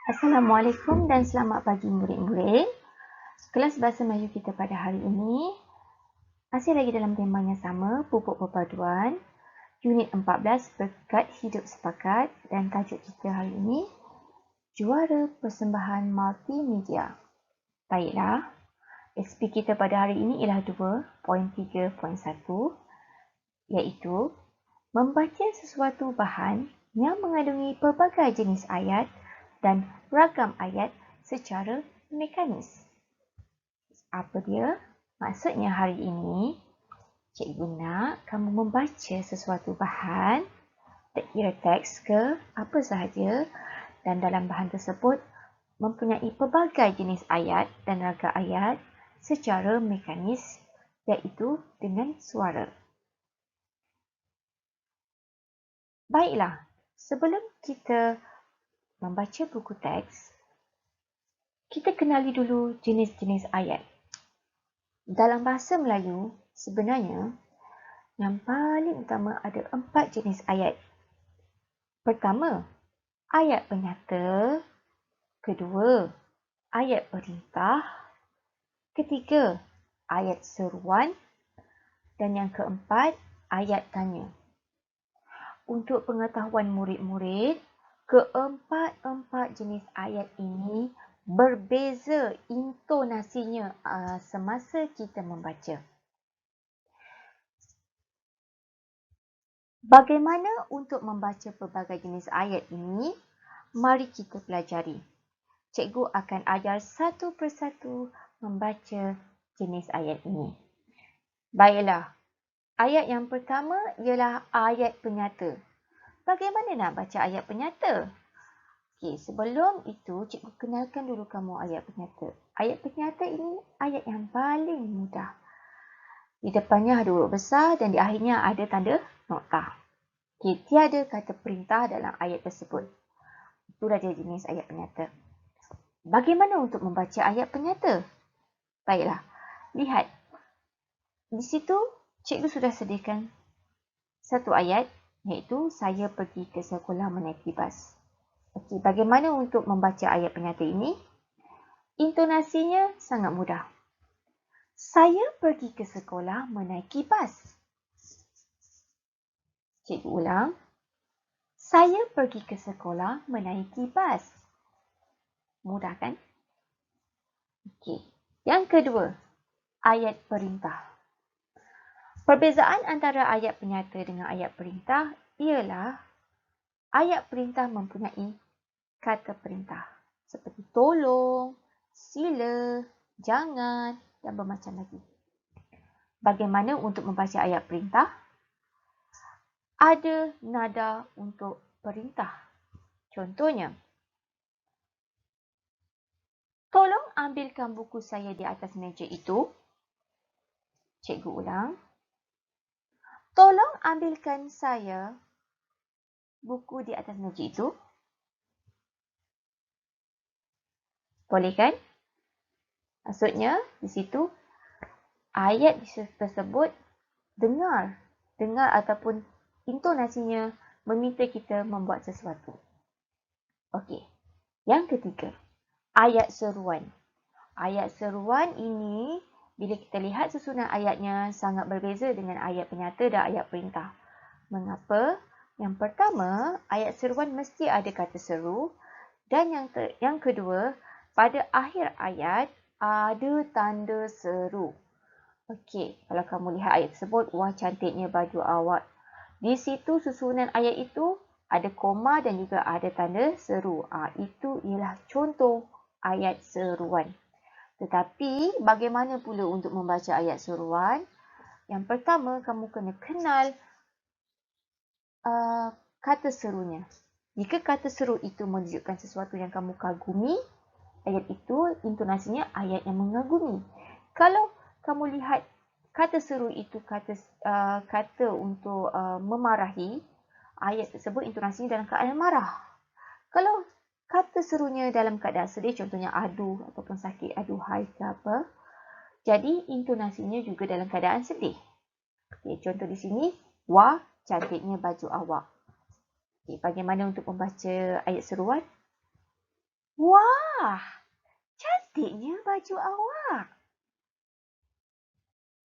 Assalamualaikum dan selamat pagi murid-murid. Kelas Bahasa Melayu kita pada hari ini masih lagi dalam tema yang sama, pupuk perpaduan, unit 14 Berkat Hidup Sepakat, dan tajuk kita hari ini Juara Persembahan Multimedia. Baiklah, SP kita pada hari ini ialah 2.3.1 iaitu membaca sesuatu bahan yang mengandungi pelbagai jenis ayat dan ragam ayat secara mekanis. Apa dia? Maksudnya hari ini, cikgu nak kamu membaca sesuatu bahan, tak kira teks ke apa sahaja, dan dalam bahan tersebut mempunyai pelbagai jenis ayat dan ragam ayat secara mekanis, iaitu dengan suara. Baiklah, sebelum kita membaca buku teks, kita kenali dulu jenis-jenis ayat. Dalam bahasa Melayu, sebenarnya yang paling utama ada 4 jenis ayat. Pertama, ayat penyata. Kedua, ayat perintah. Ketiga, ayat seruan. Dan yang keempat, ayat tanya. Untuk pengetahuan murid-murid, keempat-empat jenis ayat ini berbeza intonasinya semasa kita membaca. Bagaimana untuk membaca pelbagai jenis ayat ini? Mari kita pelajari. Cikgu akan ajar satu persatu membaca jenis ayat ini. Baiklah, ayat yang pertama ialah ayat penyata. Bagaimana nak baca ayat penyata? Okey, sebelum itu cikgu kenalkan dulu kamu ayat penyata. Ayat penyata ini ayat yang paling mudah. Di depannya ada huruf besar dan di akhirnya ada tanda noktah. Okey, tiada kata perintah dalam ayat tersebut. Itulah dia jenis ayat penyata. Bagaimana untuk membaca ayat penyata? Baiklah, lihat. Di situ cikgu sudah sediakan satu ayat, iaitu saya pergi ke sekolah menaiki bas. Okey, bagaimana untuk membaca ayat penyata ini? Intonasinya sangat mudah. Saya pergi ke sekolah menaiki bas. Cikgu ulang. Saya pergi ke sekolah menaiki bas. Mudah kan? Okey. Yang kedua, ayat perintah. Perbezaan antara ayat penyata dengan ayat perintah ialah ayat perintah mempunyai kata perintah seperti tolong, sila, jangan dan bermacam lagi. Bagaimana untuk membaca ayat perintah? Ada nada untuk perintah. Contohnya, tolong ambilkan buku saya di atas meja itu. Cikgu ulang. Tolong ambilkan saya buku di atas meja itu. Boleh kan? Maksudnya di situ ayat tersebut dengar ataupun intonasinya meminta kita membuat sesuatu. Okey. Yang ketiga, ayat seruan. Ayat seruan ini bila kita lihat susunan ayatnya sangat berbeza dengan ayat penyata dan ayat perintah. Mengapa? Yang pertama, ayat seruan mesti ada kata seru dan yang kedua, pada akhir ayat ada tanda seru. Okey, kalau kamu lihat ayat tersebut, wah cantiknya baju awak. Di situ susunan ayat itu ada koma dan juga ada tanda seru. Itu ialah contoh ayat seruan. Tetapi bagaimana pula untuk membaca ayat seruan? Yang pertama, kamu kena kenal kata serunya. Jika kata seru itu menunjukkan sesuatu yang kamu kagumi, ayat itu intonasinya ayat yang mengagumi. Kalau kamu lihat kata seru itu kata untuk memarahi, ayat tersebut intonasinya dalam keadaan marah. Kalau kata serunya dalam keadaan sedih, contohnya aduh ataupun sakit, aduhai ke apa, jadi intonasinya juga dalam keadaan sedih. Okay, contoh di sini, wah cantiknya baju awak. Okay, bagaimana untuk membaca ayat seruan? Wah, cantiknya baju awak.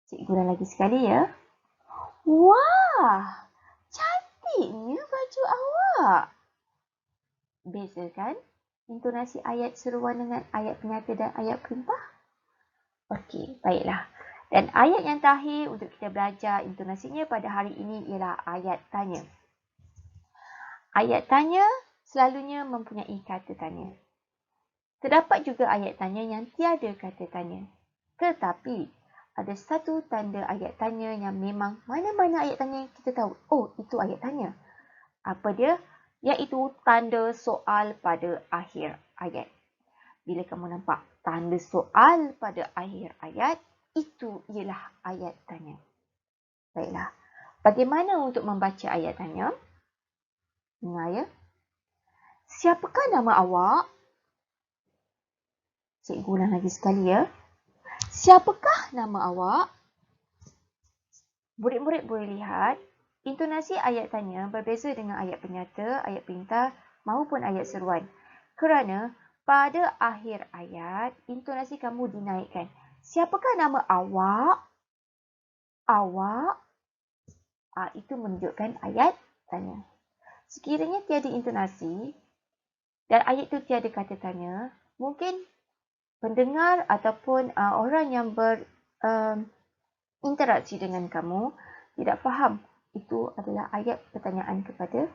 Cikgu ulang lagi sekali ya. Wah, cantiknya baju awak. Beza kan intonasi ayat seruan dengan ayat penyata dan ayat perintah? Okey, baiklah. Dan ayat yang terakhir untuk kita belajar intonasinya pada hari ini ialah ayat tanya. Ayat tanya selalunya mempunyai kata tanya. Terdapat juga ayat tanya yang tiada kata tanya. Tetapi ada satu tanda ayat tanya yang memang mana-mana ayat tanya yang kita tahu. Oh, itu ayat tanya. Apa dia? Iaitu tanda soal pada akhir ayat. Bila kamu nampak tanda soal pada akhir ayat, itu ialah ayat tanya. Baiklah. Bagaimana untuk membaca ayat tanya? Dengar ya. Siapakah nama awak? Cikgu ulang lagi sekali ya. Siapakah nama awak? Murid-murid boleh lihat, intonasi ayat tanya berbeza dengan ayat penyata, ayat perintah maupun ayat seruan. Kerana pada akhir ayat, intonasi kamu dinaikkan. Siapakah nama awak? Awak? Itu menunjukkan ayat tanya. Sekiranya tiada intonasi dan ayat itu tiada kata tanya, mungkin pendengar ataupun orang yang berinteraksi dengan kamu tidak faham itu adalah ayat pertanyaan kepada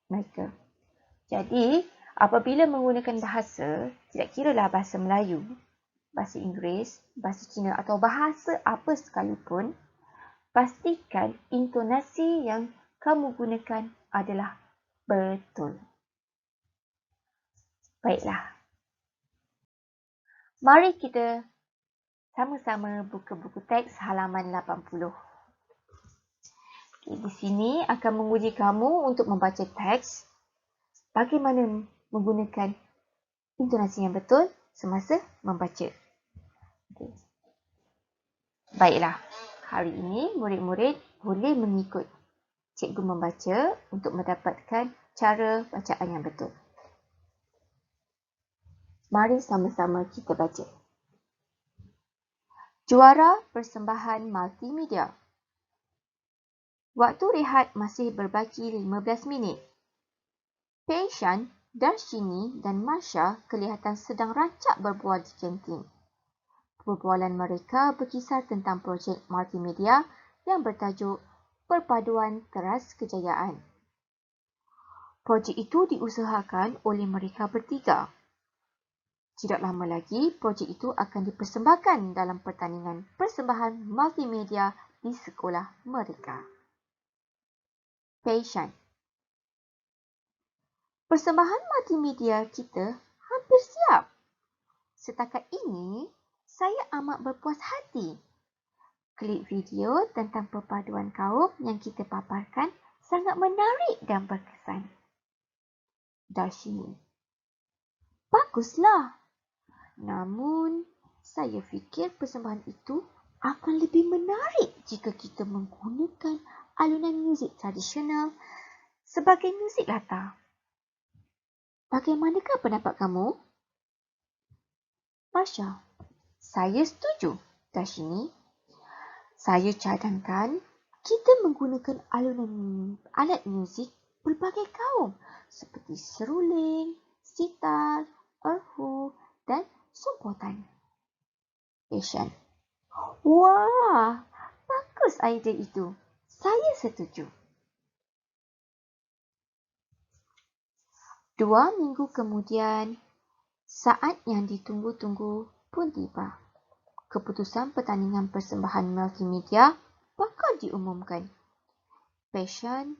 mereka. Jadi, apabila menggunakan bahasa, tidak kiralah bahasa Melayu, bahasa Inggeris, bahasa Cina atau bahasa apa sekalipun, pastikan intonasi yang kamu gunakan adalah betul. Baiklah. Mari kita sama-sama buka buku teks halaman 80. Okay, di sini akan menguji kamu untuk membaca teks bagaimana menggunakan intonasi yang betul semasa membaca. Okay. Baiklah, hari ini murid-murid boleh mengikut cikgu membaca untuk mendapatkan cara bacaan yang betul. Mari sama-sama kita baca. Juara persembahan multimedia. Waktu rehat masih berbaki 15 minit. Peishan, Darshini dan Masha kelihatan sedang rancak berbual di kantin. Perbualan mereka berkisar tentang projek multimedia yang bertajuk Perpaduan Teras Kejayaan. Projek itu diusahakan oleh mereka bertiga. Tidak lama lagi, projek itu akan dipersembahkan dalam pertandingan persembahan multimedia di sekolah mereka. Peishan. Persembahan multimedia kita hampir siap. Setakat ini, saya amat berpuas hati. Klip video tentang perpaduan kaum yang kita paparkan sangat menarik dan berkesan. Darshini. Baguslah. Namun, saya fikir persembahan itu akan lebih menarik jika kita menggunakan alunan muzik tradisional sebagai muzik latar. Bagaimanakah pendapat kamu? Masha, saya setuju. Darshini, saya cadangkan kita menggunakan alat muzik berbagai kaum seperti seruling, sitar, erhu dan sompotan. Peishan. Wah, bagus idea itu. Saya setuju. 2 minggu kemudian, saat yang ditunggu-tunggu pun tiba. Keputusan pertandingan persembahan multimedia bakal diumumkan. Peishan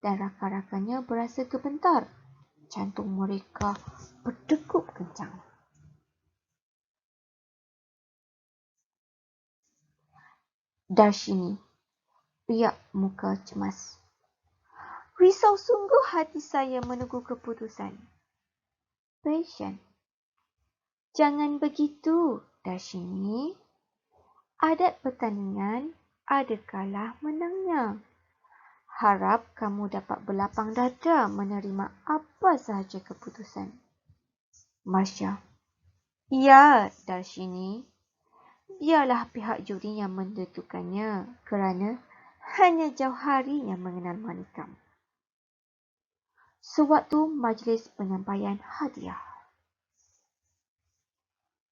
dan rakan-rakannya berasa gemetar. Jantung mereka berdegup kencang. Darshini, riak muka cemas. Risau sungguh hati saya menunggu keputusan. Peishan, jangan begitu, Darshini. Adat pertandingan ada kalah menangnya. Harap kamu dapat berlapang dada menerima apa sahaja keputusan. Marsha. Ya, Darshini. Biarlah pihak juri yang menentukannya kerana hanya Jauhari yang mengenal Manikam. Sewaktu majlis penyampaian hadiah.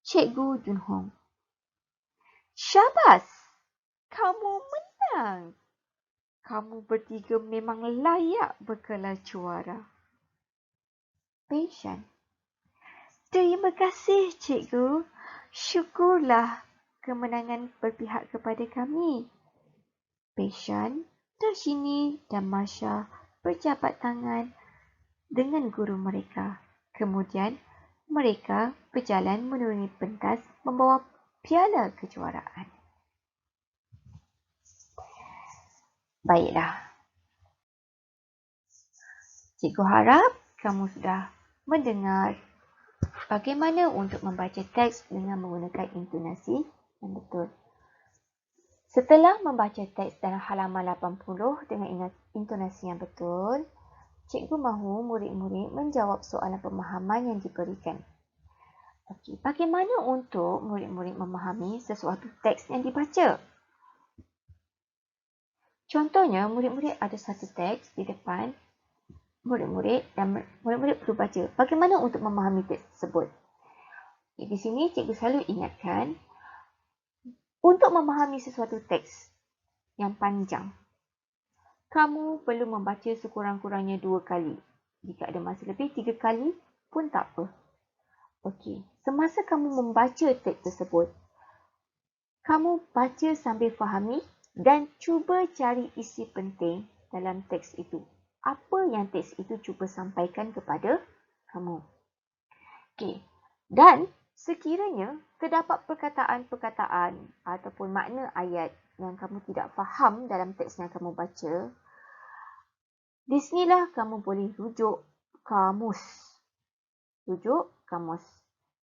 Cikgu Junhong. Syabas! Kamu menang! Kamu bertiga memang layak bergelar juara. Peishan. Terima kasih, Cikgu. Syukurlah kemenangan berpihak kepada kami. Peishan, Darshini dan Marsha berjabat tangan dengan guru mereka. Kemudian, mereka berjalan menuruni pentas membawa piala kejuaraan. Baiklah. Cikgu harap kamu sudah mendengar bagaimana untuk membaca teks dengan menggunakan intonasi yang betul. Setelah membaca teks dalam halaman 80 dengan intonasi yang betul, cikgu mahu murid-murid menjawab soalan pemahaman yang diberikan. Okey, bagaimana untuk murid-murid memahami sesuatu teks yang dibaca? Contohnya, murid-murid ada satu teks di depan murid-murid dan murid-murid perlu baca. Bagaimana untuk memahami teks tersebut? Di sini cikgu selalu ingatkan, untuk memahami sesuatu teks yang panjang, kamu perlu membaca sekurang-kurangnya 2 kali. Jika ada masa lebih, 3 kali pun tak apa. Okey, semasa kamu membaca teks tersebut, kamu baca sambil fahami dan cuba cari isi penting dalam teks itu. Apa yang teks itu cuba sampaikan kepada kamu. Okey. Dan sekiranya terdapat perkataan-perkataan ataupun makna ayat yang kamu tidak faham dalam teks yang kamu baca, di sinilah kamu boleh rujuk kamus. Rujuk kamus.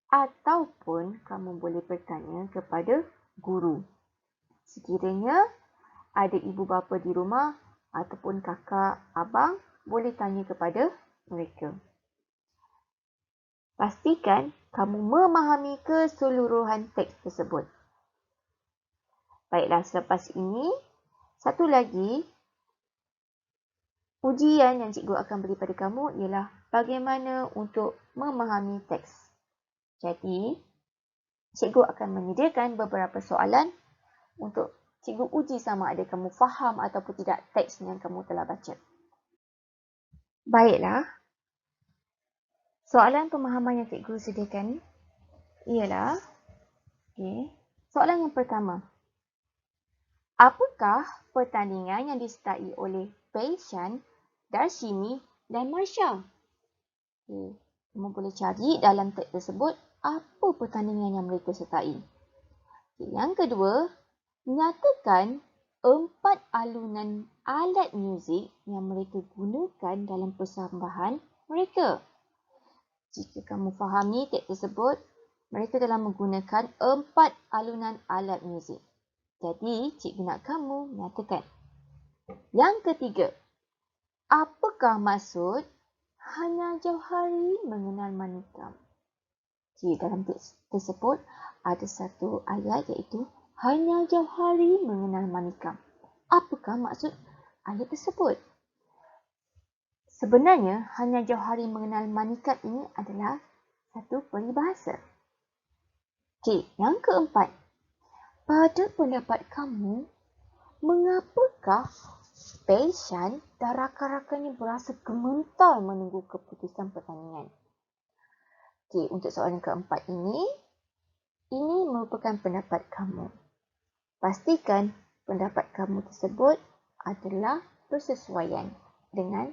Ataupun kamu boleh bertanya kepada guru. Sekiranya ada ibu bapa di rumah ataupun kakak, abang, boleh tanya kepada mereka. Pastikan kamu memahami keseluruhan teks tersebut. Baiklah, selepas ini, satu lagi ujian yang cikgu akan beri pada kamu ialah bagaimana untuk memahami teks. Jadi, cikgu akan menyediakan beberapa soalan untuk cikgu uji sama ada kamu faham ataupun tidak teks yang kamu telah baca. Baiklah. Soalan pemahaman yang cikgu sediakan ialah, soalan yang pertama. Apakah pertandingan yang disertai oleh Peishan, Darshini dan Marsha? Kamu boleh cari dalam teks tersebut apa pertandingan yang mereka sertai. Yang kedua, nyatakan 4 alunan alat muzik yang mereka gunakan dalam persembahan mereka. Jika kamu fahami teks tersebut, mereka telah menggunakan 4 alunan alat muzik. Jadi, cikgu nak kamu nyatakan. Yang ketiga, apakah maksud hanya Jauhari mengenal Manikam? Jadi, dalam teks tersebut ada satu ayat iaitu hanya Jauhari mengenal Manikam. Apakah maksud ayat tersebut? Sebenarnya, hanya Jauhari mengenal Manikam ini adalah satu peribahasa. Okey, yang keempat. Pada pendapat kamu, mengapakah Peishan dan rakan-rakannya berasa gemetar menunggu keputusan pertandingan? Okey, untuk soalan keempat ini merupakan pendapat kamu. Pastikan pendapat kamu tersebut adalah bersesuaian dengan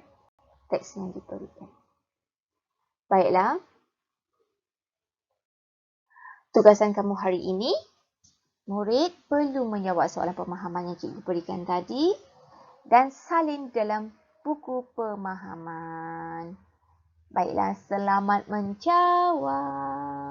teks yang diberikan. Baiklah. Tugasan kamu hari ini, murid perlu menjawab soalan pemahaman yang cikgu berikan tadi dan salin dalam buku pemahaman. Baiklah, selamat menjawab.